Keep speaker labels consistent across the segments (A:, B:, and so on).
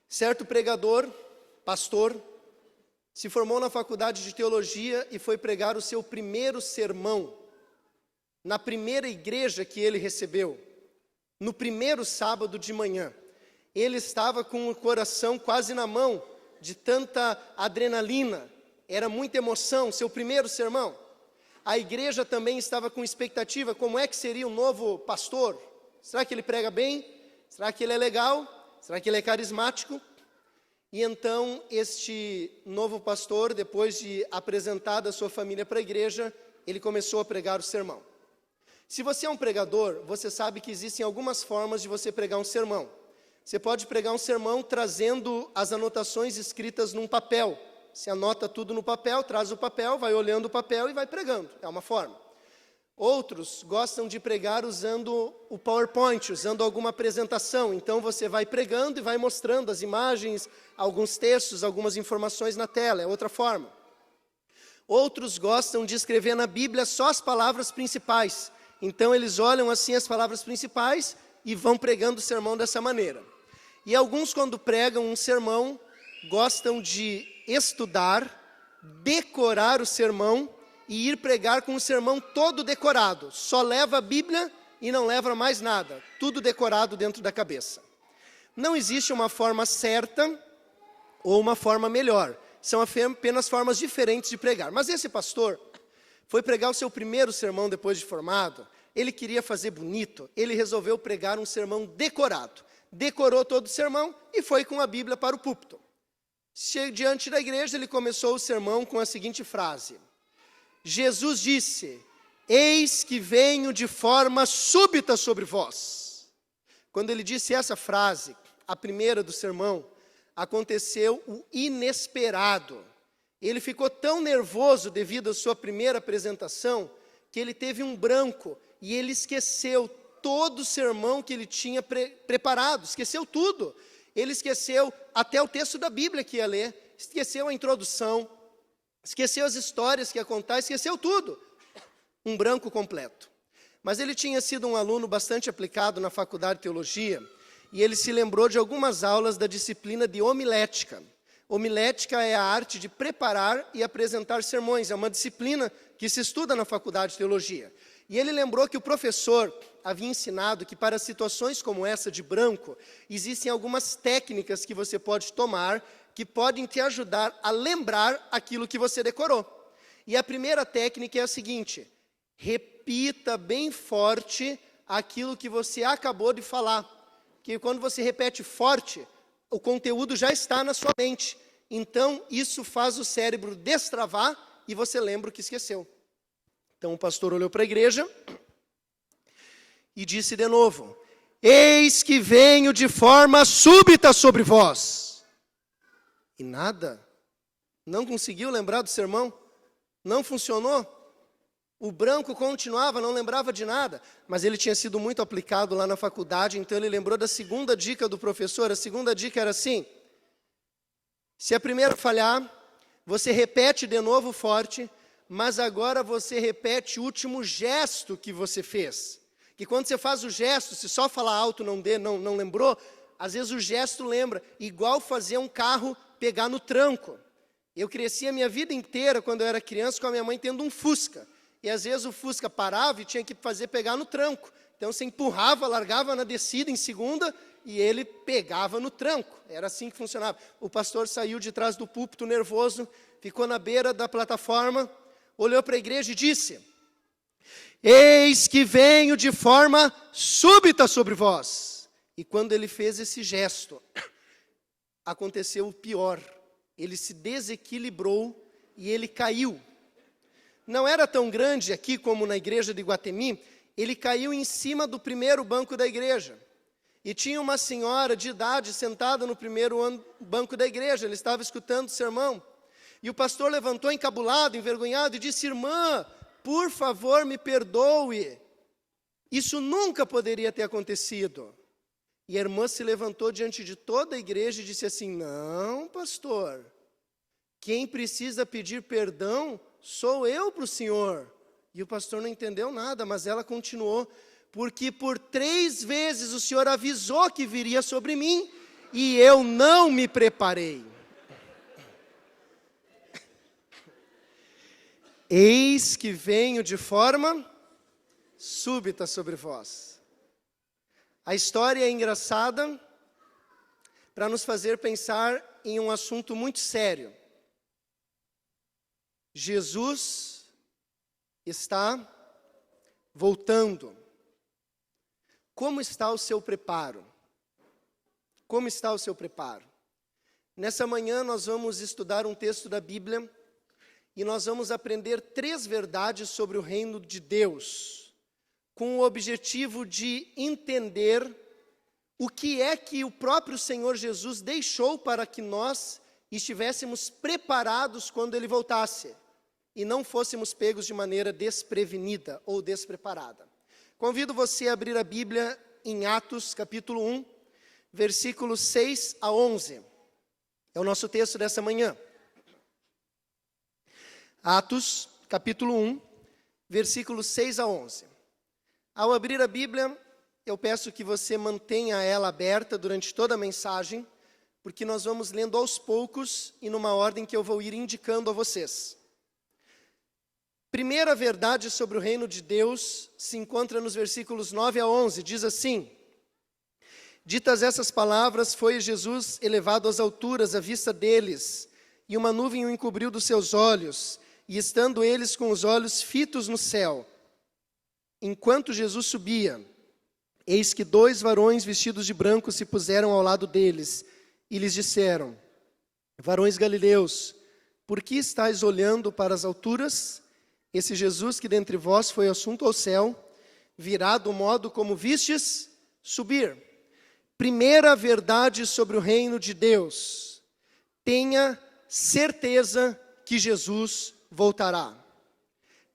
A: Certo pregador, pastor, se formou na faculdade de teologia e foi pregar o seu primeiro sermão na primeira igreja que ele recebeu, no primeiro sábado de manhã. Ele estava com o coração quase na mão, de tanta adrenalina, era muita emoção, seu primeiro sermão. A igreja também estava com expectativa, como é que seria o novo pastor? Será que ele prega bem? Será que ele é legal? Será que ele é carismático? E então este novo pastor, depois de apresentada a sua família para a igreja, ele começou a pregar o sermão. Se você é um pregador, você sabe que existem algumas formas de você pregar um sermão. Você pode pregar um sermão trazendo as anotações escritas num papel. Você anota tudo no papel, traz o papel, vai olhando o papel e vai pregando. É uma forma. Outros gostam de pregar usando o PowerPoint, usando alguma apresentação. Então você vai pregando e vai mostrando as imagens, alguns textos, algumas informações na tela. É outra forma. Outros gostam de escrever na Bíblia só as palavras principais. Então eles olham assim as palavras principais e vão pregando o sermão dessa maneira. E alguns, quando pregam um sermão, gostam de estudar, decorar o sermão e ir pregar com o sermão todo decorado. Só leva a Bíblia e não leva mais nada. Tudo decorado dentro da cabeça. Não existe uma forma certa ou uma forma melhor. São apenas formas diferentes de pregar. Mas esse pastor foi pregar o seu primeiro sermão depois de formado. Ele queria fazer bonito. Ele resolveu pregar um sermão decorado. Decorou todo o sermão e foi com a Bíblia para o púlpito. Diante da igreja, ele começou o sermão com a seguinte frase: Jesus disse: eis que venho de forma súbita sobre vós. Quando ele disse essa frase, a primeira do sermão, aconteceu o inesperado. Ele ficou tão nervoso devido à sua primeira apresentação, que ele teve um branco e ele esqueceu todo o sermão que ele tinha preparado, esqueceu tudo. Ele esqueceu até o texto da Bíblia que ia ler, esqueceu a introdução, esqueceu as histórias que ia contar, esqueceu tudo. Um branco completo. Mas ele tinha sido um aluno bastante aplicado na faculdade de teologia, e ele se lembrou de algumas aulas da disciplina de homilética. Homilética é a arte de preparar e apresentar sermões, é uma disciplina que se estuda na faculdade de teologia. E ele lembrou que o professor havia ensinado que para situações como essa de branco, existem algumas técnicas que você pode tomar, que podem te ajudar a lembrar aquilo que você decorou. E a primeira técnica é a seguinte: repita bem forte aquilo que você acabou de falar. Porque quando você repete forte, o conteúdo já está na sua mente. Então, isso faz o cérebro destravar e você lembra o que esqueceu. Então, o pastor olhou para a igreja e disse de novo: eis que venho de forma súbita sobre vós. E nada, não conseguiu lembrar do sermão, não funcionou. O branco continuava, não lembrava de nada, mas ele tinha sido muito aplicado lá na faculdade, então ele lembrou da segunda dica do professor. A segunda dica era assim: se a primeira falhar, você repete de novo forte, mas agora você repete o último gesto que você fez. Que quando você faz o gesto, se só falar alto não lembrou, às vezes o gesto lembra, igual fazer um carro pegar no tranco. Eu cresci a minha vida inteira, quando eu era criança, com a minha mãe tendo um Fusca. E às vezes o Fusca parava e tinha que fazer pegar no tranco. Então você empurrava, largava na descida em segunda e ele pegava no tranco. Era assim que funcionava. O pastor saiu de trás do púlpito nervoso, ficou na beira da plataforma, olhou para a igreja e disse: eis que venho de forma súbita sobre vós. E quando ele fez esse gesto, aconteceu o pior. Ele se desequilibrou e ele caiu. Não era tão grande aqui como na igreja de Iguatemi, ele caiu em cima do primeiro banco da igreja. E tinha uma senhora de idade sentada no primeiro banco da igreja, ele estava escutando o sermão. E o pastor levantou encabulado, envergonhado e disse: irmã, por favor, me perdoe. Isso nunca poderia ter acontecido. E a irmã se levantou diante de toda a igreja e disse assim: não, pastor, quem precisa pedir perdão sou eu para o senhor. E o pastor não entendeu nada, mas ela continuou: porque por 3 vezes o senhor avisou que viria sobre mim, e eu não me preparei. Eis que venho de forma súbita sobre vós. A história é engraçada para nos fazer pensar em um assunto muito sério. Jesus está voltando. Como está o seu preparo? Como está o seu preparo? Nessa manhã nós vamos estudar um texto da Bíblia e nós vamos aprender 3 verdades sobre o reino de Deus, com o objetivo de entender o que é que o próprio Senhor Jesus deixou para que nós estivéssemos preparados quando Ele voltasse e não fôssemos pegos de maneira desprevenida ou despreparada. Convido você a abrir a Bíblia em Atos, capítulo 1, versículos 6 a 11. É o nosso texto dessa manhã. Atos, capítulo 1, versículos 6 a 11. Ao abrir a Bíblia, eu peço que você mantenha ela aberta durante toda a mensagem, porque nós vamos lendo aos poucos e numa ordem que eu vou ir indicando a vocês. Primeira verdade sobre o reino de Deus se encontra nos versículos 9 a 11. Diz assim: ditas essas palavras, foi Jesus elevado às alturas à vista deles, e uma nuvem o encobriu dos seus olhos, e estando eles com os olhos fitos no céu, enquanto Jesus subia, eis que 2 varões vestidos de branco se puseram ao lado deles, e lhes disseram: varões galileus, por que estáis olhando para as alturas? Esse Jesus que dentre vós foi assunto ao céu, virá do modo como vistes subir. Primeira verdade sobre o reino de Deus: tenha certeza que Jesus voltará.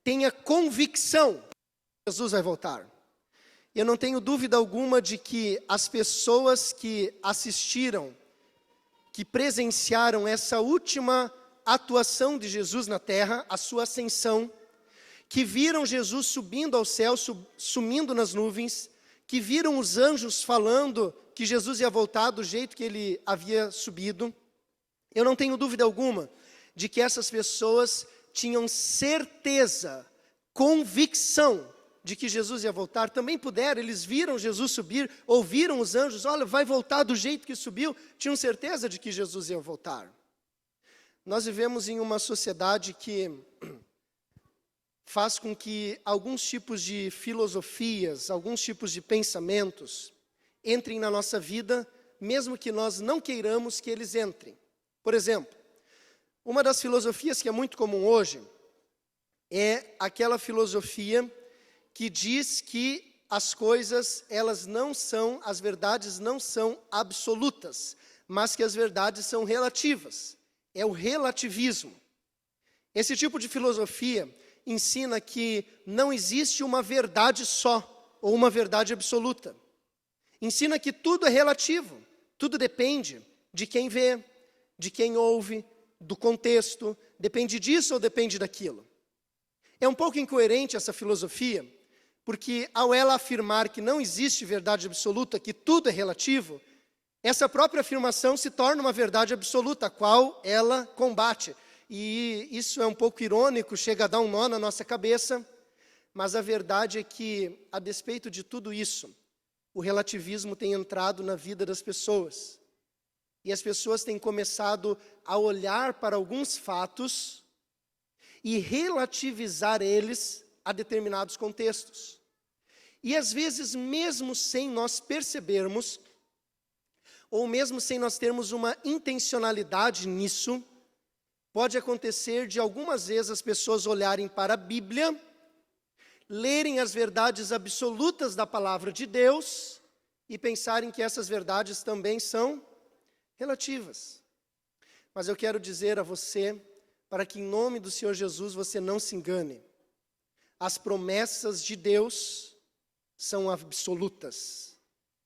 A: Tenha convicção que Jesus vai voltar. Eu não tenho dúvida alguma de que as pessoas que assistiram, que presenciaram essa última atuação de Jesus na terra, a sua ascensão, que viram Jesus subindo ao céu, sumindo nas nuvens, que viram os anjos falando que Jesus ia voltar do jeito que ele havia subido, eu não tenho dúvida alguma de que essas pessoas tinham certeza, convicção de que Jesus ia voltar. Também puderam, eles viram Jesus subir, ouviram os anjos, olha, vai voltar do jeito que subiu, tinham certeza de que Jesus ia voltar. Nós vivemos em uma sociedade que faz com que alguns tipos de filosofias, alguns tipos de pensamentos entrem na nossa vida, mesmo que nós não queiramos que eles entrem. Por exemplo, uma das filosofias que é muito comum hoje é aquela filosofia que diz que as coisas, as verdades não são absolutas, mas que as verdades são relativas. É o relativismo. Esse tipo de filosofia ensina que não existe uma verdade só, ou uma verdade absoluta. Ensina que tudo é relativo, tudo depende de quem vê, de quem ouve, do contexto, depende disso ou depende daquilo. É um pouco incoerente essa filosofia, porque ao ela afirmar que não existe verdade absoluta, que tudo é relativo, essa própria afirmação se torna uma verdade absoluta, a qual ela combate. E isso é um pouco irônico, chega a dar um nó na nossa cabeça, mas a verdade é que, a despeito de tudo isso, o relativismo tem entrado na vida das pessoas. E as pessoas têm começado a olhar para alguns fatos e relativizar eles a determinados contextos. E às vezes, mesmo sem nós percebermos, ou mesmo sem nós termos uma intencionalidade nisso, pode acontecer de algumas vezes as pessoas olharem para a Bíblia, lerem as verdades absolutas da palavra de Deus e pensarem que essas verdades também são relativas. Mas eu quero dizer a você, para que em nome do Senhor Jesus você não se engane, as promessas de Deus são absolutas,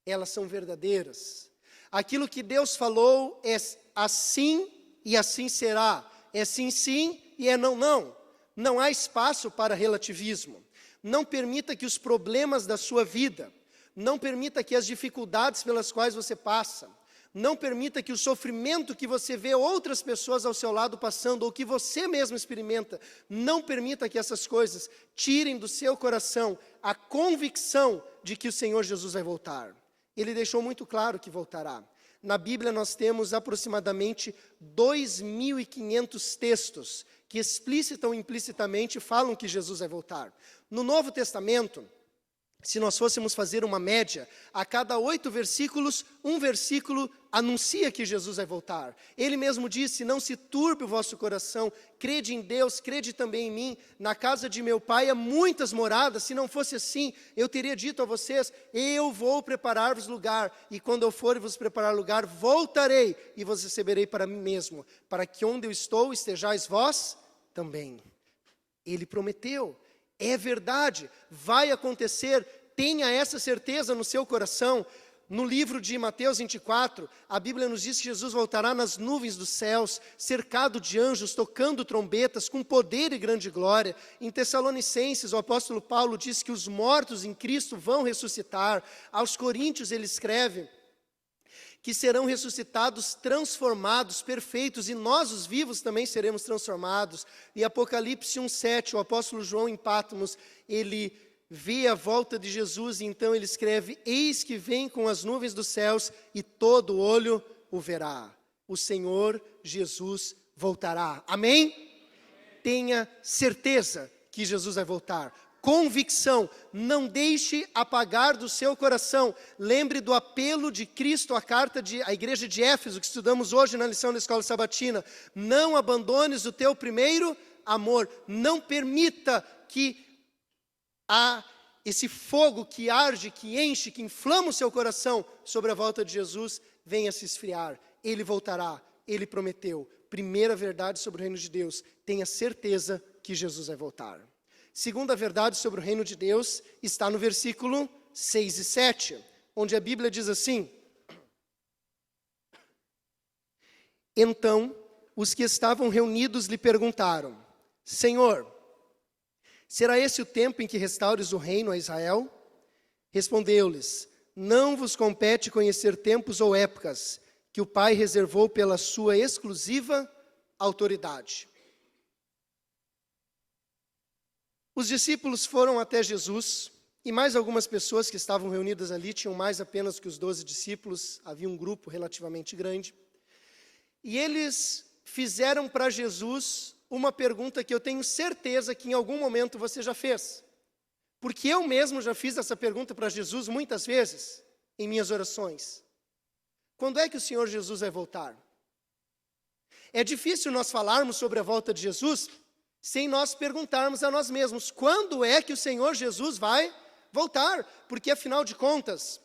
A: elas são verdadeiras. Aquilo que Deus falou é assim e assim será, é sim, sim e é não, não. Não há espaço para relativismo. Não permita que os problemas da sua vida, não permita que as dificuldades pelas quais você passa, Não permita que o sofrimento que você vê outras pessoas ao seu lado passando, ou que você mesmo experimenta, não permita que essas coisas tirem do seu coração a convicção de que o Senhor Jesus vai voltar. Ele deixou muito claro que voltará. Na Bíblia nós temos aproximadamente 2.500 textos que explícita ou implicitamente falam que Jesus vai voltar. No Novo Testamento, se nós fôssemos fazer uma média, a cada 8 versículos, um versículo anuncia que Jesus vai voltar. Ele mesmo disse: não se turbe o vosso coração, crede em Deus, crede também em mim. Na casa de meu pai há muitas moradas, se não fosse assim, eu teria dito a vocês: eu vou preparar-vos lugar, e quando eu for vos preparar lugar, voltarei e vos receberei para mim mesmo, para que onde eu estou estejais vós também. Ele prometeu. É verdade, vai acontecer, tenha essa certeza no seu coração. No livro de Mateus 24, a Bíblia nos diz que Jesus voltará nas nuvens dos céus, cercado de anjos, tocando trombetas, com poder e grande glória. Em Tessalonicenses, o apóstolo Paulo diz que os mortos em Cristo vão ressuscitar. Aos Coríntios ele escreve que serão ressuscitados, transformados, perfeitos, e nós, os vivos, também seremos transformados. E Apocalipse 1:7, o apóstolo João em Patmos, ele vê a volta de Jesus, e então ele escreve: eis que vem com as nuvens dos céus, e todo olho o verá. O Senhor Jesus voltará. Amém? Tenha certeza que Jesus vai voltar. Convicção, não deixe apagar do seu coração. Lembre do apelo de Cristo à carta à igreja de Éfeso, que estudamos hoje na lição da escola sabatina. Não abandones o teu primeiro amor. Não permita que esse fogo que arde, que enche, que inflama o seu coração sobre a volta de Jesus, venha se esfriar. Ele voltará, ele prometeu. Primeira verdade sobre o reino de Deus: tenha certeza que Jesus vai voltar. Segunda verdade sobre o reino de Deus está no versículo 6 e 7, onde a Bíblia diz assim: então os que estavam reunidos lhe perguntaram: Senhor, será esse o tempo em que restaures o reino a Israel? Respondeu-lhes: não vos compete conhecer tempos ou épocas que o Pai reservou pela sua exclusiva autoridade. Os discípulos foram até Jesus, e mais algumas pessoas que estavam reunidas ali, tinham mais apenas que os 12 discípulos, havia um grupo relativamente grande, e eles fizeram para Jesus uma pergunta que eu tenho certeza que em algum momento você já fez, porque eu mesmo já fiz essa pergunta para Jesus muitas vezes, em minhas orações: quando é que o Senhor Jesus vai voltar? É difícil nós falarmos sobre a volta de Jesus sem nós perguntarmos a nós mesmos: quando é que o Senhor Jesus vai voltar? Porque, afinal de contas,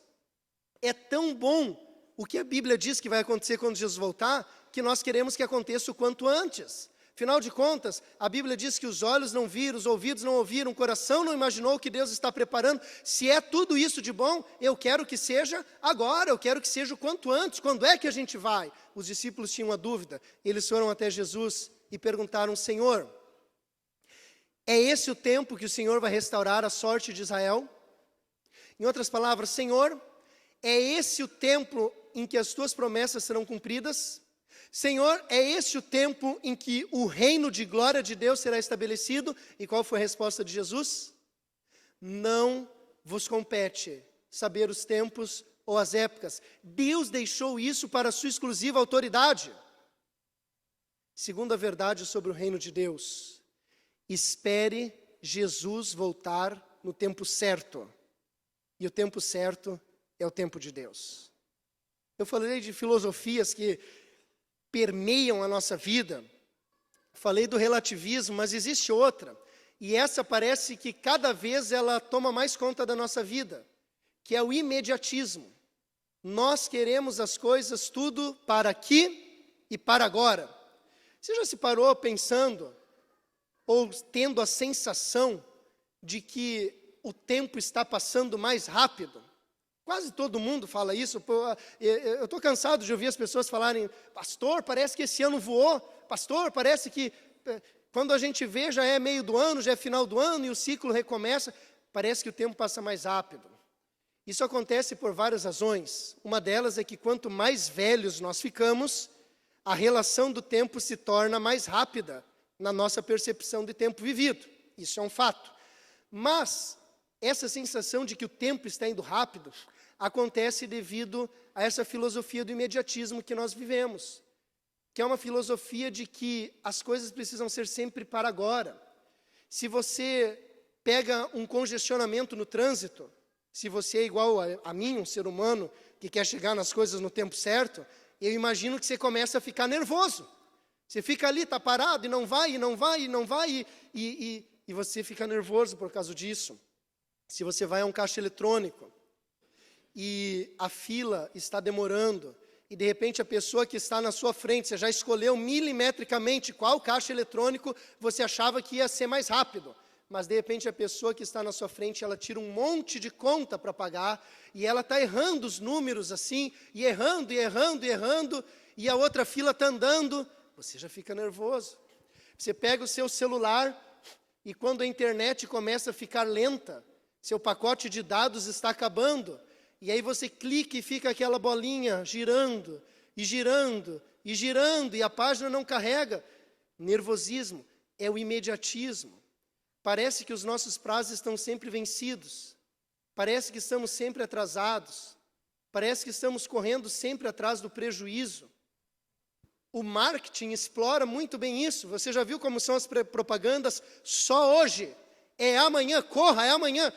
A: é tão bom o que a Bíblia diz que vai acontecer quando Jesus voltar, que nós queremos que aconteça o quanto antes. Afinal de contas, a Bíblia diz que os olhos não viram, os ouvidos não ouviram, o coração não imaginou o que Deus está preparando. Se é tudo isso de bom, eu quero que seja agora, eu quero que seja o quanto antes. Quando é que a gente vai? Os discípulos tinham uma dúvida, eles foram até Jesus e perguntaram: Senhor, é esse o tempo que o Senhor vai restaurar a sorte de Israel? Em outras palavras: Senhor, é esse o tempo em que as tuas promessas serão cumpridas? Senhor, é esse o tempo em que o reino de glória de Deus será estabelecido? E qual foi a resposta de Jesus? Não vos compete saber os tempos ou as épocas. Deus deixou isso para a sua exclusiva autoridade. Segunda verdade sobre o reino de Deus: espere Jesus voltar no tempo certo. E o tempo certo é o tempo de Deus. Eu falei de filosofias que permeiam a nossa vida. Falei do relativismo, mas existe outra. E essa parece que cada vez ela toma mais conta da nossa vida, que é o imediatismo. Nós queremos as coisas tudo para aqui e para agora. Você já se parou pensando, ou tendo a sensação de que o tempo está passando mais rápido? Quase todo mundo fala isso. Eu estou cansado de ouvir as pessoas falarem: pastor, parece que esse ano voou. Pastor, parece que quando a gente vê já é meio do ano, já é final do ano e o ciclo recomeça. Parece que o tempo passa mais rápido. Isso acontece por várias razões. Uma delas é que quanto mais velhos nós ficamos, a relação do tempo se torna mais rápida na nossa percepção de tempo vivido. Isso é um fato. Mas essa sensação de que o tempo está indo rápido acontece devido a essa filosofia do imediatismo que nós vivemos, que é uma filosofia de que as coisas precisam ser sempre para agora. Se você pega um congestionamento no trânsito, se você é igual a mim, um ser humano que quer chegar nas coisas no tempo certo, eu imagino que você começa a ficar nervoso. Você fica ali, está parado, e não vai, e não vai, e não vai, e você fica nervoso por causa disso. Se você vai a um caixa eletrônico, e a fila está demorando, e de repente a pessoa que está na sua frente, você já escolheu milimetricamente qual caixa eletrônico você achava que ia ser mais rápido, mas de repente a pessoa que está na sua frente, ela tira um monte de conta para pagar, e ela está errando os números assim, e errando, e errando, e errando, e a outra fila está andando, você já fica nervoso. Você pega o seu celular, e quando a internet começa a ficar lenta, seu pacote de dados está acabando, e aí você clica e fica aquela bolinha girando, e girando, e girando, e a página não carrega. Nervosismo é o imediatismo. Parece que os nossos prazos estão sempre vencidos. Parece que estamos sempre atrasados. Parece que estamos correndo sempre atrás do prejuízo. O marketing explora muito bem isso. Você já viu como são as propagandas? Só hoje. É amanhã, corra, é amanhã.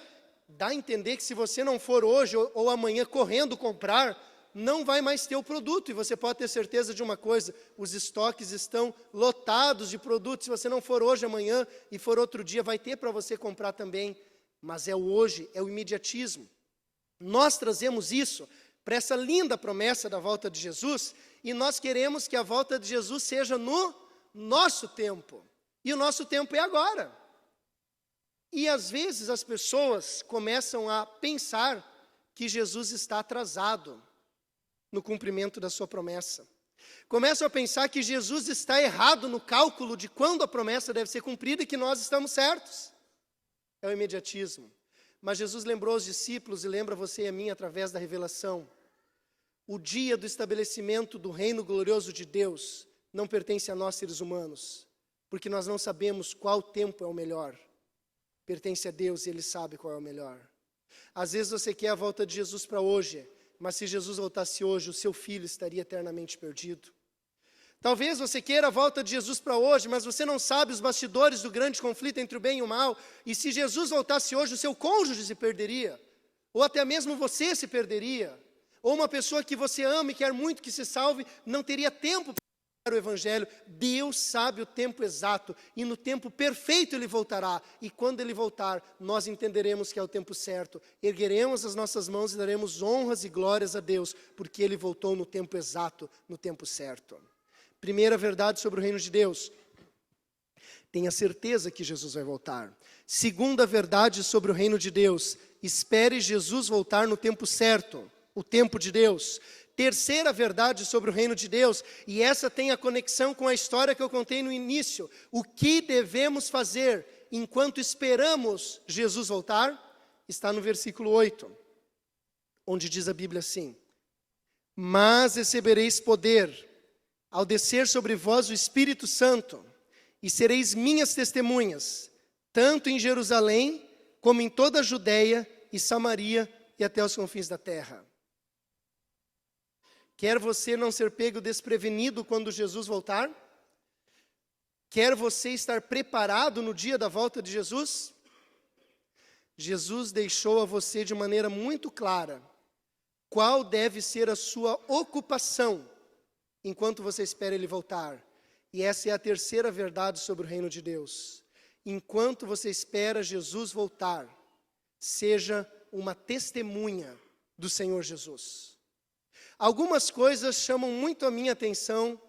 A: Dá a entender que se você não for hoje ou amanhã correndo comprar, não vai mais ter o produto. E você pode ter certeza de uma coisa, os estoques estão lotados de produtos. Se você não for hoje, amanhã e for outro dia, vai ter para você comprar também. Mas é o hoje, é o imediatismo. Nós trazemos isso para essa linda promessa da volta de Jesus, e nós queremos que a volta de Jesus seja no nosso tempo. E o nosso tempo é agora. E às vezes as pessoas começam a pensar que Jesus está atrasado no cumprimento da sua promessa. Começam a pensar que Jesus está errado no cálculo de quando a promessa deve ser cumprida e que nós estamos certos. É o imediatismo. Mas Jesus lembrou os discípulos e lembra você e a mim através da revelação. O dia do estabelecimento do reino glorioso de Deus não pertence a nós seres humanos, porque nós não sabemos qual tempo é o melhor. Pertence a Deus e Ele sabe qual é o melhor. Às vezes você quer a volta de Jesus para hoje, mas se Jesus voltasse hoje, o seu filho estaria eternamente perdido. Talvez você queira a volta de Jesus para hoje, mas você não sabe os bastidores do grande conflito entre o bem e o mal, e se Jesus voltasse hoje, o seu cônjuge se perderia, ou até mesmo você se perderia, ou uma pessoa que você ama e quer muito que se salve, não teria tempo para o Evangelho. Deus sabe o tempo exato, e no tempo perfeito Ele voltará, e quando Ele voltar, nós entenderemos que é o tempo certo, ergueremos as nossas mãos e daremos honras e glórias a Deus, porque Ele voltou no tempo exato, no tempo certo. Primeira verdade sobre o reino de Deus: tenha certeza que Jesus vai voltar. Segunda verdade sobre o reino de Deus: espere Jesus voltar no tempo certo, o tempo de Deus. Terceira verdade sobre o reino de Deus, e essa tem a conexão com a história que eu contei no início: o que devemos fazer enquanto esperamos Jesus voltar? Está no versículo 8, onde diz a Bíblia assim: mas recebereis poder ao descer sobre vós o Espírito Santo, e sereis minhas testemunhas, tanto em Jerusalém, como em toda a Judeia e Samaria e até os confins da terra. Quer você não ser pego desprevenido quando Jesus voltar? Quer você estar preparado no dia da volta de Jesus? Jesus deixou a você de maneira muito clara qual deve ser a sua ocupação enquanto você espera Ele voltar. E essa é a terceira verdade sobre o reino de Deus. Enquanto você espera Jesus voltar, seja uma testemunha do Senhor Jesus. Algumas coisas chamam muito a minha atenção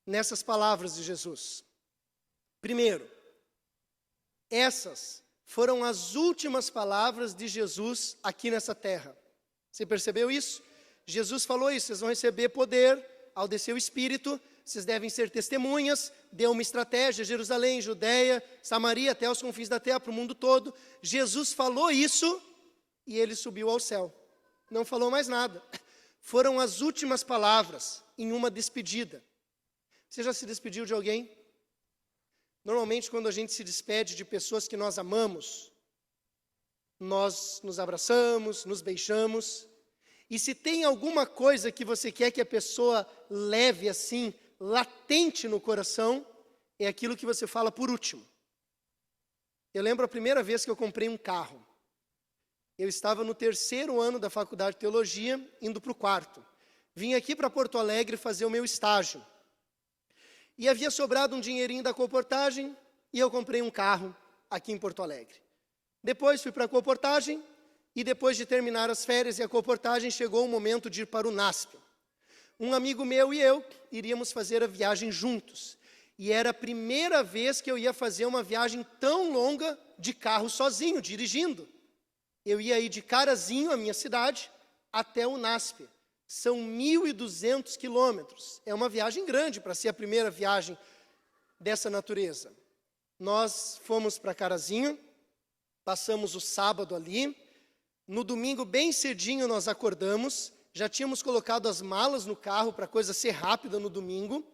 A: nessas palavras de Jesus. Primeiro, essas foram as últimas palavras de Jesus aqui nessa terra. Você percebeu isso? Jesus falou isso: vocês vão receber poder ao descer o Espírito, vocês devem ser testemunhas. Deu uma estratégia: Jerusalém, Judeia, Samaria, até os confins da terra, para o mundo todo. Jesus falou isso e Ele subiu ao céu. não falou mais nada. Foram as últimas palavras em uma despedida. Você já se despediu de alguém? Normalmente, quando a gente se despede de pessoas que nós amamos, nós nos abraçamos, nos beijamos. E se tem alguma coisa que você quer que a pessoa leve assim, latente no coração, é aquilo que você fala por último. Eu lembro a primeira vez que eu comprei um carro. Eu estava no 3º ano da faculdade de teologia, indo para o 4º. Vim aqui para Porto Alegre fazer o meu estágio. E havia sobrado um dinheirinho da comportagem e eu comprei um carro aqui em Porto Alegre. Depois fui para a comportagem e depois de terminar as férias e a comportagem, chegou o momento de ir para o NASP. Um amigo meu e eu iríamos fazer a viagem juntos. E era a primeira vez que eu ia fazer uma viagem tão longa de carro sozinho, dirigindo. Eu ia ir de Carazinho, a minha cidade, até o NASP. São 1.200 quilômetros. É uma viagem grande para ser a primeira viagem dessa natureza. Nós fomos para Carazinho, passamos o sábado ali. No domingo, bem cedinho, nós acordamos. Já tínhamos colocado as malas no carro para a coisa ser rápida no domingo.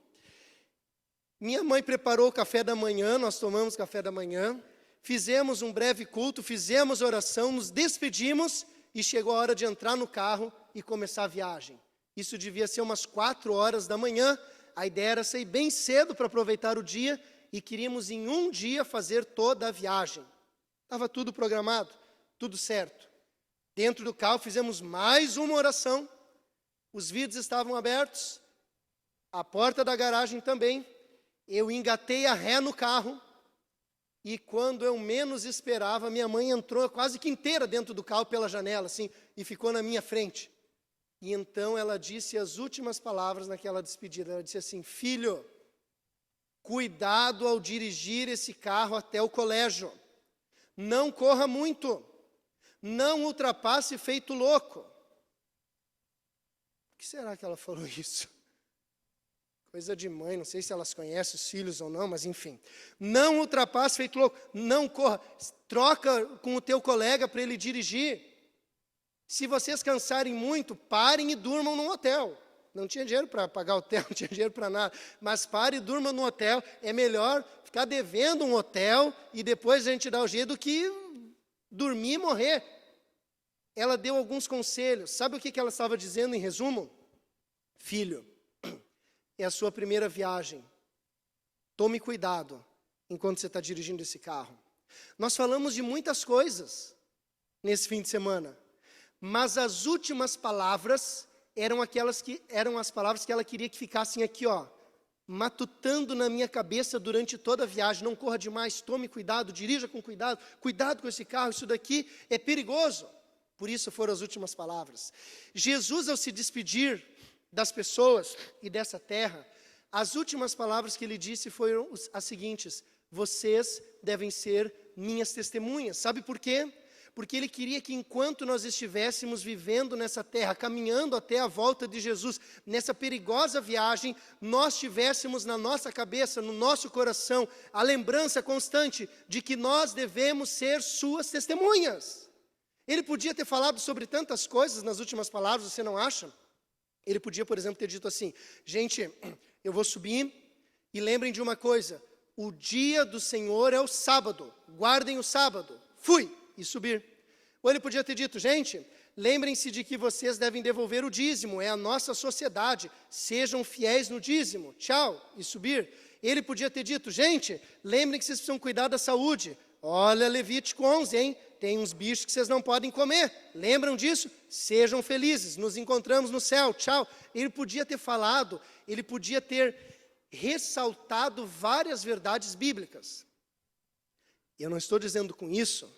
A: Minha mãe preparou o café da manhã, nós tomamos café da manhã. Fizemos um breve culto, fizemos oração, nos despedimos e chegou a hora de entrar no carro e começar a viagem. Isso devia ser umas 4 horas da manhã. A ideia era sair bem cedo para aproveitar o dia e queríamos em um dia fazer toda a viagem. Estava tudo programado, tudo certo. Dentro do carro fizemos mais uma oração. Os vidros estavam abertos, a porta da garagem também. Eu engatei a ré no carro. E quando eu menos esperava, minha mãe entrou quase que inteira dentro do carro pela janela, assim, e ficou na minha frente. E então ela disse as últimas palavras naquela despedida. Ela disse assim: filho, cuidado ao dirigir esse carro até o colégio. Não corra muito. Não ultrapasse feito louco. Por que será que ela falou isso? Coisa de mãe, não sei se elas conhecem os filhos ou não, mas enfim. Não ultrapasse feito louco, não corra. Troca com o teu colega para ele dirigir. Se vocês cansarem muito, parem e durmam num hotel. Não tinha dinheiro para pagar hotel, não tinha dinheiro para nada. Mas pare e durma no hotel. É melhor ficar devendo um hotel e depois a gente dá o jeito do que dormir e morrer. Ela deu alguns conselhos. Sabe o que ela estava dizendo em resumo? Filho, é a sua primeira viagem. Tome cuidado enquanto você está dirigindo esse carro. Nós falamos de muitas coisas nesse fim de semana, mas as últimas palavras eram as palavras que ela queria que ficassem aqui, ó, matutando na minha cabeça durante toda a viagem. Não corra demais, tome cuidado, dirija com cuidado, cuidado com esse carro, isso daqui é perigoso. Por isso foram as últimas palavras. Jesus, ao se despedir das pessoas e dessa terra, as últimas palavras que ele disse foram as seguintes: vocês devem ser minhas testemunhas. Sabe por quê? Porque ele queria que enquanto nós estivéssemos vivendo nessa terra, caminhando até a volta de Jesus, nessa perigosa viagem, nós tivéssemos na nossa cabeça, no nosso coração, a lembrança constante de que nós devemos ser suas testemunhas. Ele podia ter falado sobre tantas coisas nas últimas palavras, você não acha? Ele podia, por exemplo, ter dito assim: gente, eu vou subir e lembrem de uma coisa, o dia do Senhor é o sábado, guardem o sábado. Fui, e subir. Ou ele podia ter dito: gente, lembrem-se de que vocês devem devolver o dízimo, é a nossa sociedade, sejam fiéis no dízimo, tchau, e subir. Ele podia ter dito: gente, lembrem que vocês precisam cuidar da saúde, olha Levítico 11, hein? Tem uns bichos que vocês não podem comer. Lembram disso? Sejam felizes. Nos encontramos no céu. Tchau. Ele podia ter falado, ele podia ter ressaltado várias verdades bíblicas. Eu não estou dizendo com isso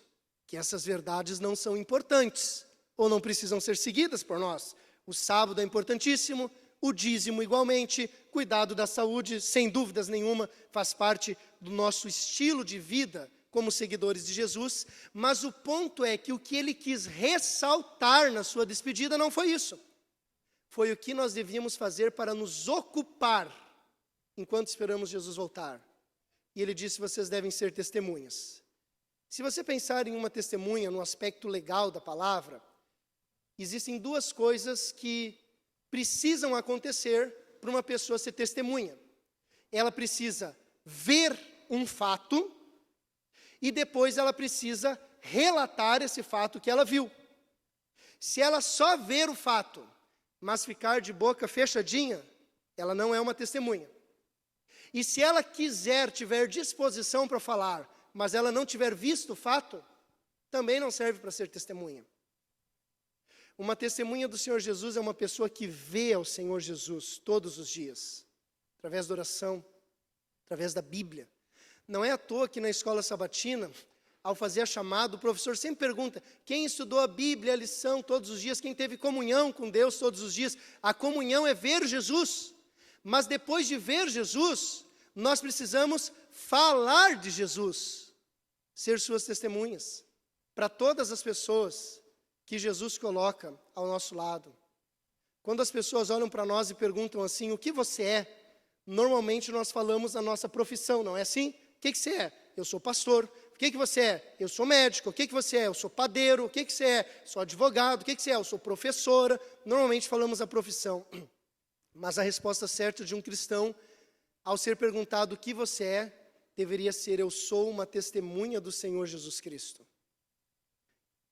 A: que essas verdades não são importantes ou não precisam ser seguidas por nós. O sábado é importantíssimo, o dízimo igualmente, cuidado da saúde, sem dúvidas nenhuma, faz parte do nosso estilo de vida como seguidores de Jesus, mas o ponto é que o que ele quis ressaltar na sua despedida não foi isso. Foi o que nós devíamos fazer para nos ocupar enquanto esperamos Jesus voltar. E ele disse: vocês devem ser testemunhas. Se você pensar em uma testemunha no aspecto legal da palavra, existem duas coisas que precisam acontecer para uma pessoa ser testemunha. Ela precisa ver um fato e depois ela precisa relatar esse fato que ela viu. Se ela só ver o fato, mas ficar de boca fechadinha, ela não é uma testemunha. E se ela tiver disposição para falar, mas ela não tiver visto o fato, também não serve para ser testemunha. Uma testemunha do Senhor Jesus é uma pessoa que vê ao Senhor Jesus todos os dias, através da oração, através da Bíblia. Não é à toa que na escola sabatina, ao fazer a chamada, o professor sempre pergunta: quem estudou a Bíblia, a lição todos os dias, quem teve comunhão com Deus todos os dias? A comunhão é ver Jesus, mas depois de ver Jesus, nós precisamos falar de Jesus, ser suas testemunhas, para todas as pessoas que Jesus coloca ao nosso lado. Quando as pessoas olham para nós e perguntam assim: o que você é? Normalmente nós falamos a nossa profissão, não é assim? O que você é? Eu sou pastor. O que você é? Eu sou médico. O que você é? Eu sou padeiro. O que você é? Sou advogado. O que você é? Eu sou professora. Normalmente falamos a profissão. Mas a resposta certa de um cristão, ao ser perguntado o que você é, deveria ser: eu sou uma testemunha do Senhor Jesus Cristo.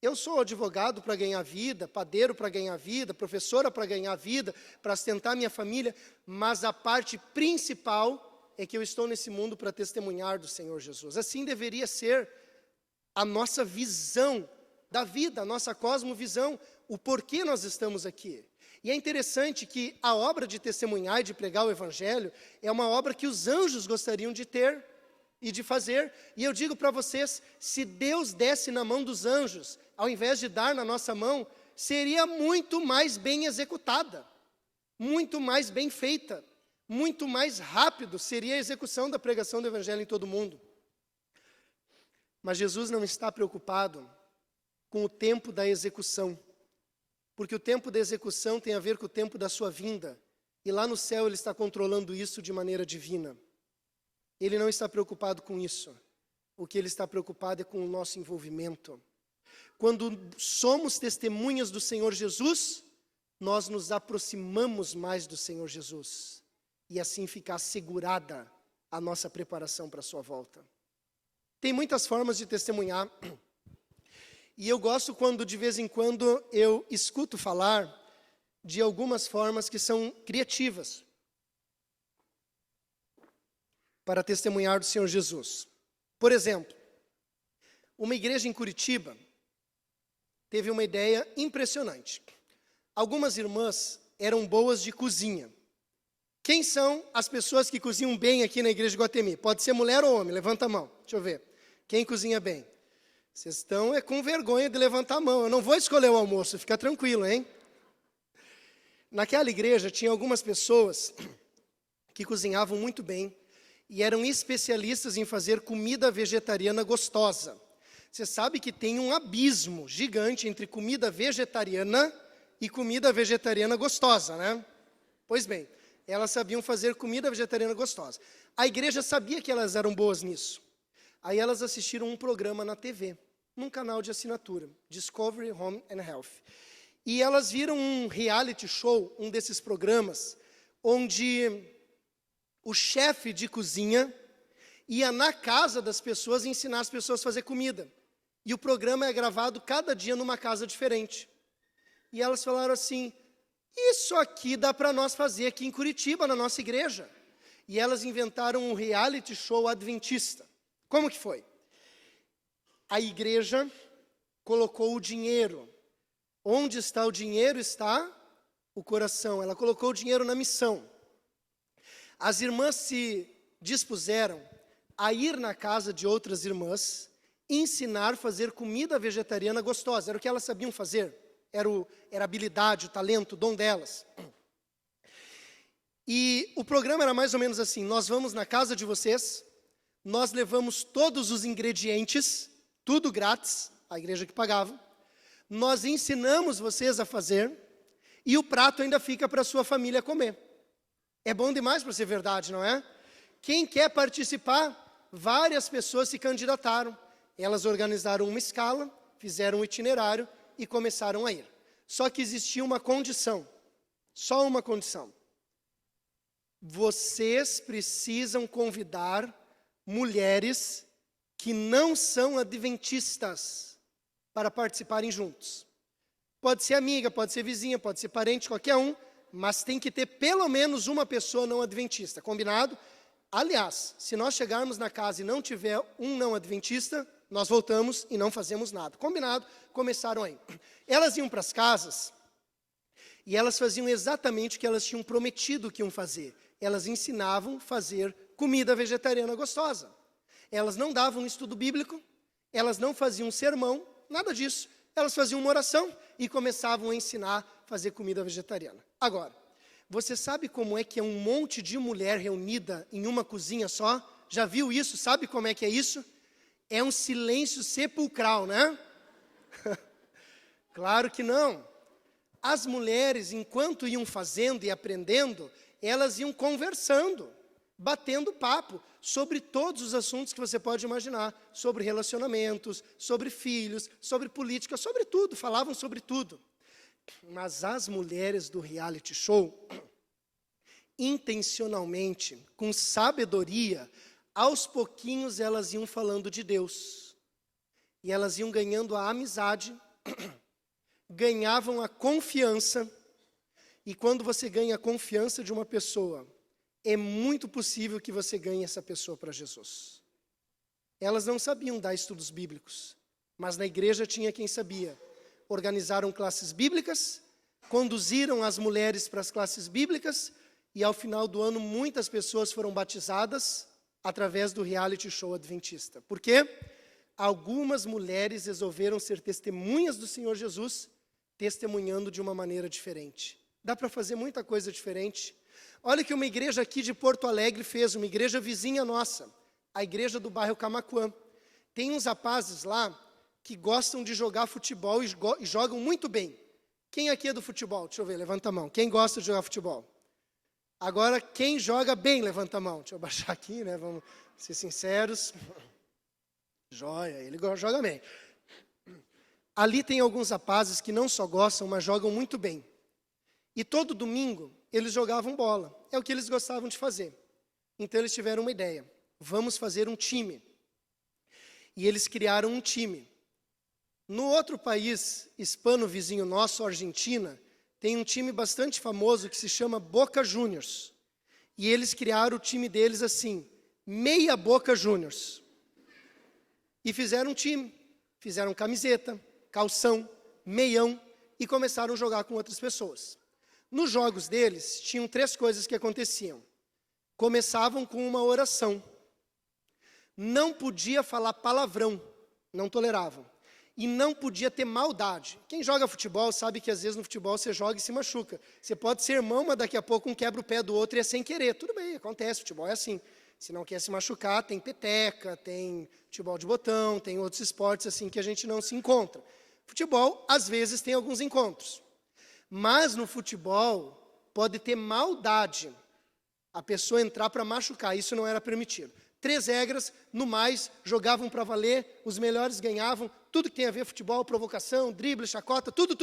A: Eu sou advogado para ganhar vida, padeiro para ganhar vida, professora para ganhar vida, para sustentar minha família, mas a parte principal é que eu estou nesse mundo para testemunhar do Senhor Jesus. Assim deveria ser a nossa visão da vida, a nossa cosmovisão, o porquê nós estamos aqui. E é interessante que a obra de testemunhar e de pregar o Evangelho é uma obra que os anjos gostariam de ter e de fazer. E eu digo para vocês, se Deus desse na mão dos anjos, ao invés de dar na nossa mão, seria muito mais bem executada, muito mais bem feita, muito mais rápido seria a execução da pregação do Evangelho em todo o mundo. Mas Jesus não está preocupado com o tempo da execução, porque o tempo da execução tem a ver com o tempo da sua vinda, e lá no céu Ele está controlando isso de maneira divina. Ele não está preocupado com isso. O que Ele está preocupado é com o nosso envolvimento. Quando somos testemunhas do Senhor Jesus, nós nos aproximamos mais do Senhor Jesus, e assim fica assegurada a nossa preparação para a sua volta. Tem muitas formas de testemunhar, e eu gosto quando de vez em quando eu escuto falar de algumas formas que são criativas para testemunhar do Senhor Jesus. Por exemplo, uma igreja em Curitiba teve uma ideia impressionante. Algumas irmãs eram boas de cozinha. Quem são as pessoas que cozinham bem aqui na igreja de Guatemi? Pode ser mulher ou homem, levanta a mão, deixa eu ver. Quem cozinha bem? Vocês estão com vergonha de levantar a mão, eu não vou escolher o almoço, fica tranquilo, hein? Naquela igreja tinha algumas pessoas que cozinhavam muito bem e eram especialistas em fazer comida vegetariana gostosa. Você sabe que tem um abismo gigante entre comida vegetariana e comida vegetariana gostosa, né? Pois bem, elas sabiam fazer comida vegetariana gostosa. A igreja sabia que elas eram boas nisso. Aí elas assistiram um programa na TV, num canal de assinatura, Discovery Home and Health. E elas viram um reality show, um desses programas, onde o chefe de cozinha ia na casa das pessoas ensinar as pessoas a fazer comida. E o programa é gravado cada dia numa casa diferente. E elas falaram assim: isso aqui dá para nós fazer aqui em Curitiba, na nossa igreja. E elas inventaram um reality show adventista. Como que foi? A igreja colocou o dinheiro. Onde está o dinheiro está o coração. Ela colocou o dinheiro na missão. As irmãs se dispuseram a ir na casa de outras irmãs, ensinar a fazer comida vegetariana gostosa. Era o que elas sabiam fazer. Era a habilidade, o talento, o dom delas. E o programa era mais ou menos assim: nós vamos na casa de vocês, nós levamos todos os ingredientes, tudo grátis, a igreja que pagava, nós ensinamos vocês a fazer, e o prato ainda fica para a sua família comer. É bom demais para ser verdade, não é? Quem quer participar? Várias pessoas se candidataram. Elas organizaram uma escala, fizeram um itinerário e começaram a ir. Só que existia uma condição, só uma condição. Vocês precisam convidar mulheres que não são adventistas para participarem juntos. Pode ser amiga, pode ser vizinha, pode ser parente, qualquer um, mas tem que ter pelo menos uma pessoa não adventista, combinado? Aliás, se nós chegarmos na casa e não tiver um não adventista, nós voltamos e não fazemos nada. Combinado? Começaram aí. Elas iam para as casas e elas faziam exatamente o que elas tinham prometido que iam fazer. Elas ensinavam a fazer comida vegetariana gostosa. Elas não davam um estudo bíblico, elas não faziam um sermão, nada disso. Elas faziam uma oração e começavam a ensinar a fazer comida vegetariana. Agora, você sabe como é que é um monte de mulher reunida em uma cozinha só? Já viu isso? Sabe como é que é isso? É um silêncio sepulcral, né? Claro que não. As mulheres, enquanto iam fazendo e aprendendo, elas iam conversando, batendo papo sobre todos os assuntos que você pode imaginar, sobre relacionamentos, sobre filhos, sobre política, sobre tudo, falavam sobre tudo. Mas as mulheres do reality show, intencionalmente, com sabedoria, aos pouquinhos elas iam falando de Deus. E elas iam ganhando a amizade, ganhavam a confiança. E quando você ganha a confiança de uma pessoa, é muito possível que você ganhe essa pessoa para Jesus. Elas não sabiam dar estudos bíblicos, mas na igreja tinha quem sabia. Organizaram classes bíblicas, conduziram as mulheres para as classes bíblicas, e ao final do ano muitas pessoas foram batizadas através do reality show adventista. Por quê? Algumas mulheres resolveram ser testemunhas do Senhor Jesus, testemunhando de uma maneira diferente. Dá para fazer muita coisa diferente. Olha que uma igreja aqui de Porto Alegre fez, uma igreja vizinha nossa, a igreja do bairro Camaquã. Tem uns rapazes lá que gostam de jogar futebol e jogam muito bem. Quem aqui é do futebol? Deixa eu ver, levanta a mão. Quem gosta de jogar futebol? Agora, quem joga bem, levanta a mão. Deixa eu baixar aqui, né? Vamos ser sinceros. Joia, ele joga bem. Ali tem alguns rapazes que não só gostam, mas jogam muito bem. E todo domingo, eles jogavam bola. É o que eles gostavam de fazer. Então, eles tiveram uma ideia. Vamos fazer um time. E eles criaram um time. No outro país hispano vizinho nosso, Argentina, tem um time bastante famoso que se chama Boca Juniors. E eles criaram o time deles assim, Meia Boca Juniors. E fizeram um time, fizeram camiseta, calção, meião e começaram a jogar com outras pessoas. Nos jogos deles, tinham 3 coisas que aconteciam. Começavam com uma oração. Não podia falar palavrão, não toleravam. E não podia ter maldade. Quem joga futebol sabe que às vezes no futebol você joga e se machuca. Você pode ser irmão, mas daqui a pouco um quebra o pé do outro e é sem querer. Tudo bem, acontece, futebol é assim. Se não quer se machucar, tem peteca, tem futebol de botão, tem outros esportes assim que a gente não se encontra. Futebol, às vezes, tem alguns encontros. Mas no futebol, pode ter maldade. A pessoa entrar para machucar, isso não era permitido. 3 regras, no mais, jogavam para valer, os melhores ganhavam, tudo que tem a ver futebol, provocação, drible, chacota, tudo.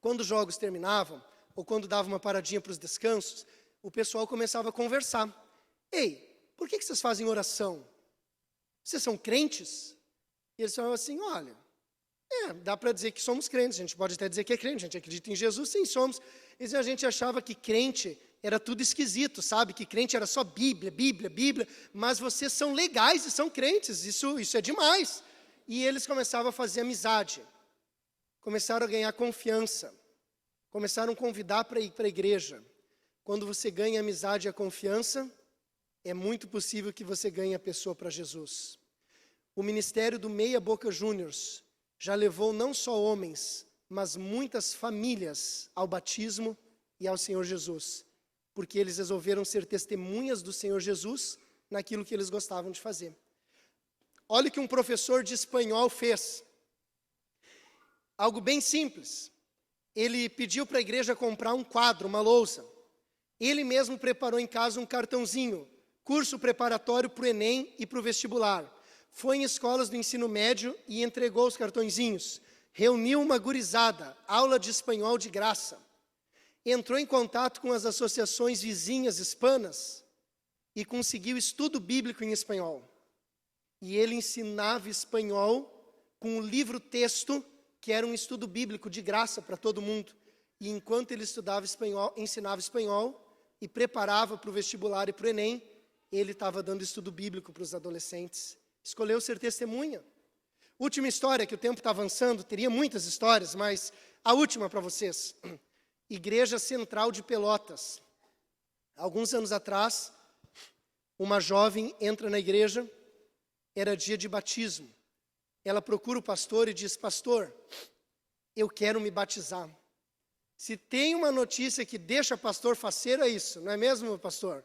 A: Quando os jogos terminavam, ou quando dava uma paradinha para os descansos, o pessoal começava a conversar. Ei, por que vocês fazem oração? Vocês são crentes? E eles falavam assim, olha, dá para dizer que somos crentes, a gente pode até dizer que é crente, a gente acredita em Jesus, sim, somos. E a gente achava que crente era tudo esquisito, sabe? Que crente era só Bíblia, mas vocês são legais e são crentes, isso é demais. E eles começavam a fazer amizade, começaram a ganhar confiança, começaram a convidar para ir para a igreja. Quando você ganha a amizade e a confiança, é muito possível que você ganhe a pessoa para Jesus. O ministério do Meia Boca Juniors já levou não só homens, mas muitas famílias ao batismo e ao Senhor Jesus, porque eles resolveram ser testemunhas do Senhor Jesus naquilo que eles gostavam de fazer. Olha o que um professor de espanhol fez. Algo bem simples. Ele pediu para a igreja comprar um quadro, uma lousa. Ele mesmo preparou em casa um cartãozinho, curso preparatório para o Enem e para o vestibular. Foi em escolas do ensino médio e entregou os cartõezinhos. reuniu uma gurizada, aula de espanhol de graça, entrou em contato com as associações vizinhas hispanas e conseguiu estudo bíblico em espanhol. E ele ensinava espanhol com o livro-texto, que era um estudo bíblico de graça para todo mundo. E enquanto ele estudava espanhol, ensinava espanhol e preparava para o vestibular e para o Enem, ele estava dando estudo bíblico para os adolescentes. Escolheu ser testemunha. Última história, que o tempo está avançando, teria muitas histórias, mas a última para vocês. Igreja Central de Pelotas. Alguns anos atrás, uma jovem entra na igreja, era dia de batismo. Ela procura o pastor e diz: pastor, eu quero me batizar. Se tem uma notícia que deixa pastor faceiro, é isso, não é mesmo, pastor?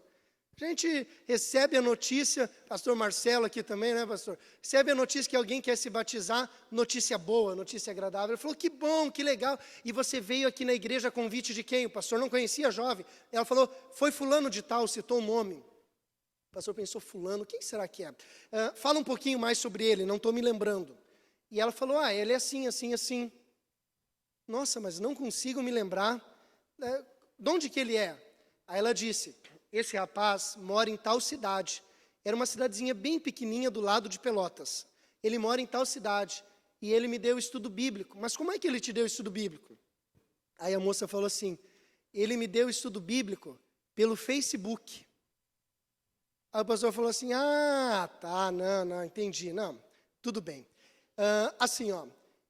A: A gente recebe a notícia, pastor Marcelo aqui também, né, pastor? Recebe a notícia que alguém quer se batizar, notícia boa, notícia agradável. Ele falou: que bom, que legal. E você veio aqui na igreja a convite de quem? O pastor não conhecia a jovem. Ela falou: foi fulano de tal, citou o nome. O pastor pensou: fulano, quem será que é? Fala um pouquinho mais sobre ele, não estou me lembrando. E ela falou: ele é assim, assim, assim. Nossa, mas não consigo me lembrar. De onde que ele é? Aí ela disse: esse rapaz mora em tal cidade. Era uma cidadezinha bem pequenininha do lado de Pelotas. Ele mora em tal cidade. E ele me deu estudo bíblico. Mas como é que ele te deu estudo bíblico? Aí a moça falou assim: ele me deu estudo bíblico pelo Facebook. Aí o pastor falou assim: tá, não, entendi. Não, tudo bem. Assim,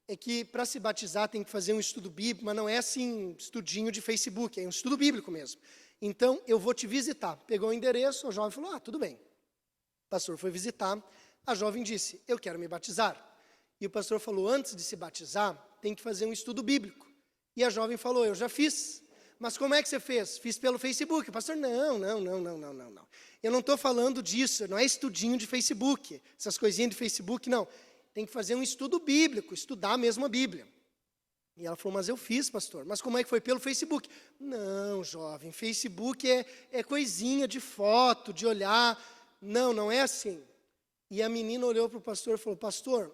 A: é que para se batizar tem que fazer um estudo bíblico, mas não é assim, estudinho de Facebook, é um estudo bíblico mesmo. Então, eu vou te visitar. Pegou o endereço, a jovem falou: tudo bem. O pastor foi visitar, a jovem disse: eu quero me batizar. E o pastor falou: antes de se batizar, tem que fazer um estudo bíblico. E a jovem falou: eu já fiz. Mas como é que você fez? Fiz pelo Facebook. O pastor: não. Eu não estou falando disso, não é estudinho de Facebook, essas coisinhas de Facebook, não. Tem que fazer um estudo bíblico, estudar mesmo a Bíblia. E ela falou: mas eu fiz, pastor. Mas como é que foi? Pelo Facebook. Não, jovem, Facebook é coisinha de foto, de olhar. Não é assim. E a menina olhou para o pastor e falou: pastor,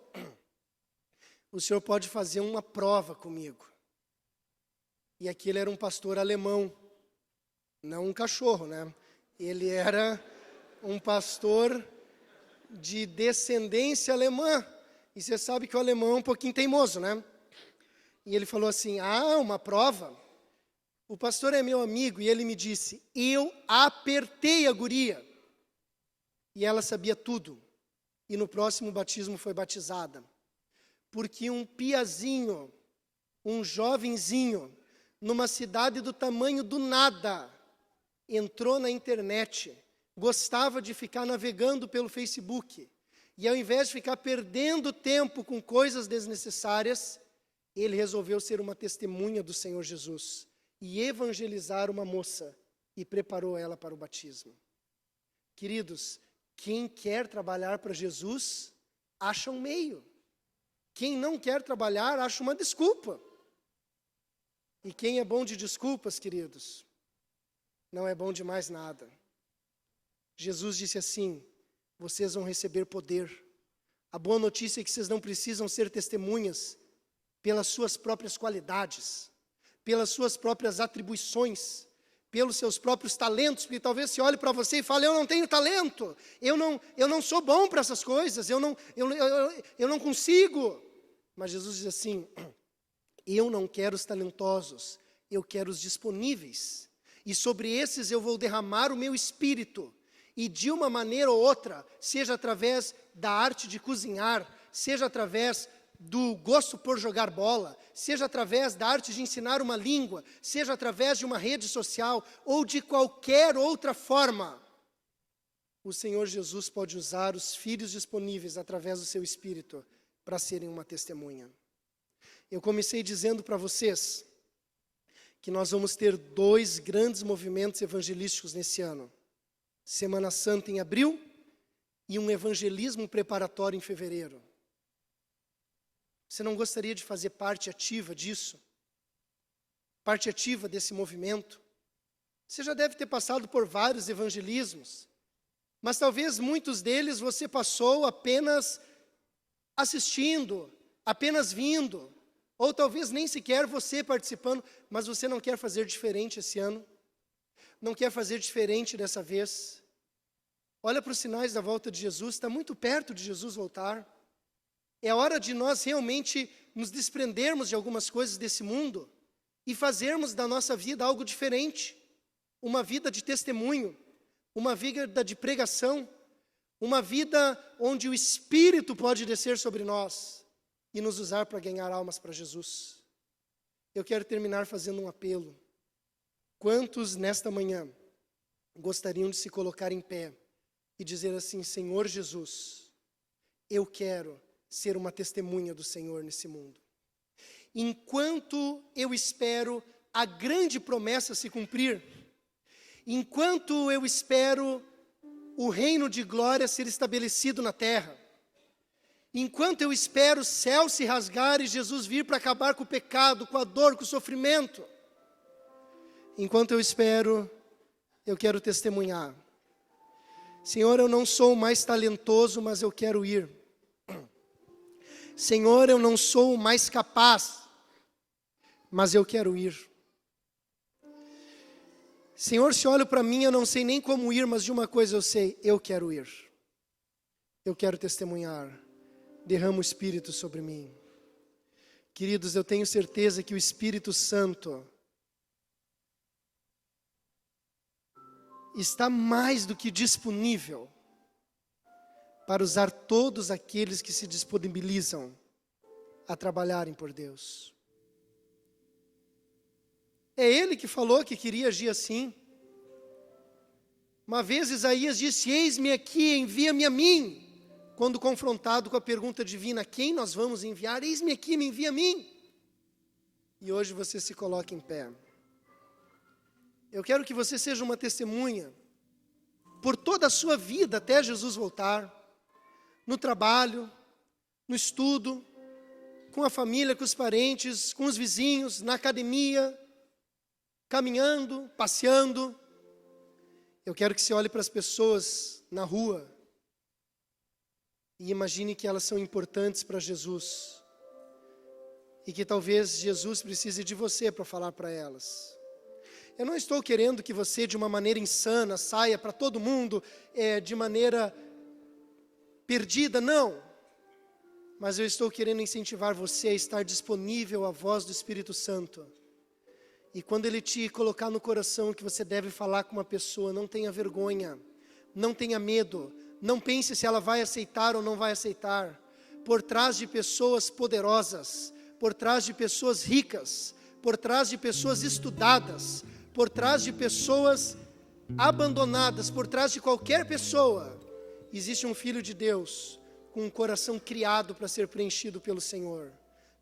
A: o senhor pode fazer uma prova comigo. E aquele era um pastor alemão, não um cachorro, né? Ele era um pastor de descendência alemã. E você sabe que o alemão é um pouquinho teimoso, né? E ele falou assim: uma prova? O pastor é meu amigo e ele me disse: eu apertei a guria. E ela sabia tudo. E no próximo batismo foi batizada. Porque um piazinho, um jovenzinho, numa cidade do tamanho do nada, entrou na internet, gostava de ficar navegando pelo Facebook. E ao invés de ficar perdendo tempo com coisas desnecessárias, ele resolveu ser uma testemunha do Senhor Jesus e evangelizar uma moça e preparou ela para o batismo. Queridos, quem quer trabalhar para Jesus, acha um meio. Quem não quer trabalhar, acha uma desculpa. E quem é bom de desculpas, queridos, não é bom de mais nada. Jesus disse assim: vocês vão receber poder. A boa notícia é que vocês não precisam ser testemunhas pelas suas próprias qualidades, pelas suas próprias atribuições, pelos seus próprios talentos, porque talvez se olhe para você e fale: eu não tenho talento, eu não sou bom para essas coisas, eu não consigo. Mas Jesus diz assim: eu não quero os talentosos, eu quero os disponíveis. E sobre esses eu vou derramar o meu espírito. E de uma maneira ou outra, seja através da arte de cozinhar, seja através do gosto por jogar bola, seja através da arte de ensinar uma língua, seja através de uma rede social, ou de qualquer outra forma, o Senhor Jesus pode usar os filhos disponíveis através do seu Espírito para serem uma testemunha. Eu comecei dizendo para vocês que nós vamos ter 2 grandes movimentos evangelísticos nesse ano. Semana Santa em abril e um evangelismo preparatório em fevereiro. Você não gostaria de fazer parte ativa disso? Parte ativa desse movimento? Você já deve ter passado por vários evangelismos, mas talvez muitos deles você passou apenas assistindo, apenas vindo, Ou talvez nem sequer você participando, mas você não quer fazer diferente esse ano, não quer fazer diferente dessa vez. Olha para os sinais da volta de Jesus, está muito perto de Jesus voltar. É hora de nós realmente nos desprendermos de algumas coisas desse mundo e fazermos da nossa vida algo diferente. Uma vida de testemunho, uma vida de pregação, uma vida onde o Espírito pode descer sobre nós e nos usar para ganhar almas para Jesus. Eu quero terminar fazendo um apelo. Quantos nesta manhã gostariam de se colocar em pé e dizer assim: Senhor Jesus, eu quero ser uma testemunha do Senhor nesse mundo. Enquanto eu espero a grande promessa se cumprir, enquanto eu espero o reino de glória ser estabelecido na terra, enquanto eu espero o céu se rasgar e Jesus vir para acabar com o pecado, com a dor, com o sofrimento, enquanto eu espero, eu quero testemunhar. Senhor, eu não sou o mais talentoso, mas eu quero ir. Senhor, eu não sou o mais capaz, mas eu quero ir. Senhor, se olho para mim, eu não sei nem como ir, mas de uma coisa eu sei, eu quero ir. Eu quero testemunhar. Derrama o Espírito sobre mim. Queridos, eu tenho certeza que o Espírito Santo está mais do que disponível para usar todos aqueles que se disponibilizam a trabalharem por Deus. É Ele que falou que queria agir assim. Uma vez Isaías disse: eis-me aqui, envia-me a mim. Quando confrontado com a pergunta divina, quem nós vamos enviar? Eis-me aqui, me envia a mim. E hoje você se coloca em pé. Eu quero que você seja uma testemunha por toda a sua vida até Jesus voltar. No trabalho, no estudo, com a família, com os parentes, com os vizinhos, na academia, caminhando, passeando. Eu quero que você olhe para as pessoas na rua e imagine que elas são importantes para Jesus e que talvez Jesus precise de você para falar para elas. Eu não estou querendo que você, de uma maneira insana, saia para todo mundo de maneira perdida, não. Mas eu estou querendo incentivar você a estar disponível à voz do Espírito Santo. E quando Ele te colocar no coração que você deve falar com uma pessoa, não tenha vergonha, não tenha medo, não pense se ela vai aceitar ou não vai aceitar. Por trás de pessoas poderosas, por trás de pessoas ricas, por trás de pessoas estudadas, por trás de pessoas abandonadas, por trás de qualquer pessoa, existe um Filho de Deus com um coração criado para ser preenchido pelo Senhor.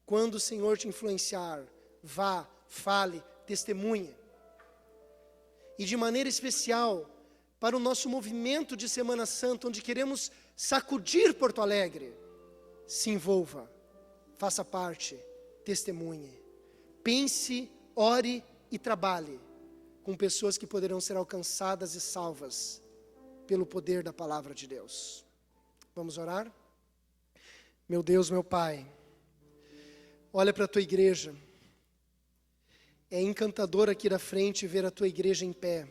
A: Quando o Senhor te influenciar, vá, fale, testemunhe. E de maneira especial, para o nosso movimento de Semana Santa, onde queremos sacudir Porto Alegre, se envolva, faça parte, testemunhe. Pense, ore e trabalhe com pessoas que poderão ser alcançadas e salvas pelo poder da palavra de Deus. Vamos orar? Meu Deus, meu Pai, olha para a Tua igreja. É encantador aqui na frente ver a Tua igreja em pé.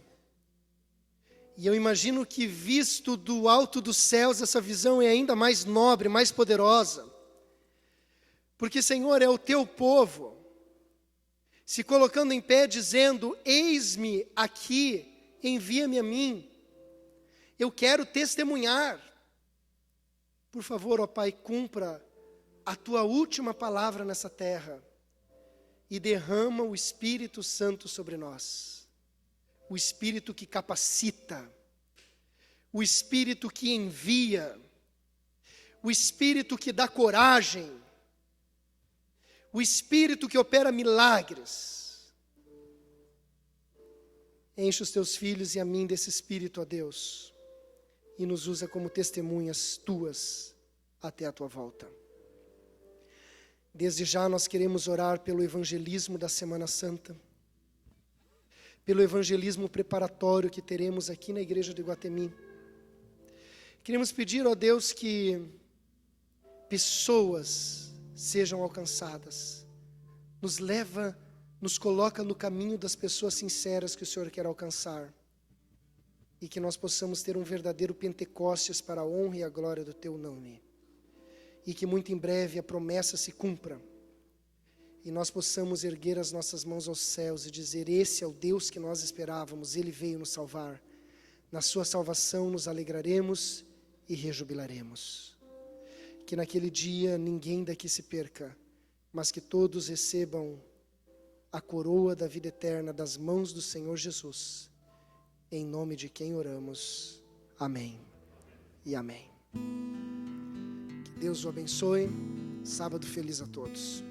A: E eu imagino que, visto do alto dos céus, essa visão é ainda mais nobre, mais poderosa. Porque, Senhor, é o Teu povo se colocando em pé, dizendo: eis-me aqui, envia-me a mim. Eu quero testemunhar. Por favor, ó Pai, cumpra a Tua última palavra nessa terra e derrama o Espírito Santo sobre nós. O Espírito que capacita, o Espírito que envia, o Espírito que dá coragem, o Espírito que opera milagres. Enche os Teus filhos e a mim desse Espírito, ó Deus, e nos usa como testemunhas Tuas até a Tua volta. Desde já nós queremos orar pelo evangelismo da Semana Santa, pelo evangelismo preparatório que teremos aqui na igreja de Iguatemi. Queremos pedir, ó Deus, que pessoas sejam alcançadas, nos leva, nos coloca no caminho das pessoas sinceras que o Senhor quer alcançar. E que nós possamos ter um verdadeiro Pentecostes para a honra e a glória do Teu nome. E que muito em breve a promessa se cumpra. E nós possamos erguer as nossas mãos aos céus e dizer: esse é o Deus que nós esperávamos, Ele veio nos salvar. Na sua salvação nos alegraremos e rejubilaremos. Que naquele dia ninguém daqui se perca, mas que todos recebam a coroa da vida eterna das mãos do Senhor Jesus. Em nome de quem oramos. Amém e amém. Que Deus o abençoe. Sábado feliz a todos.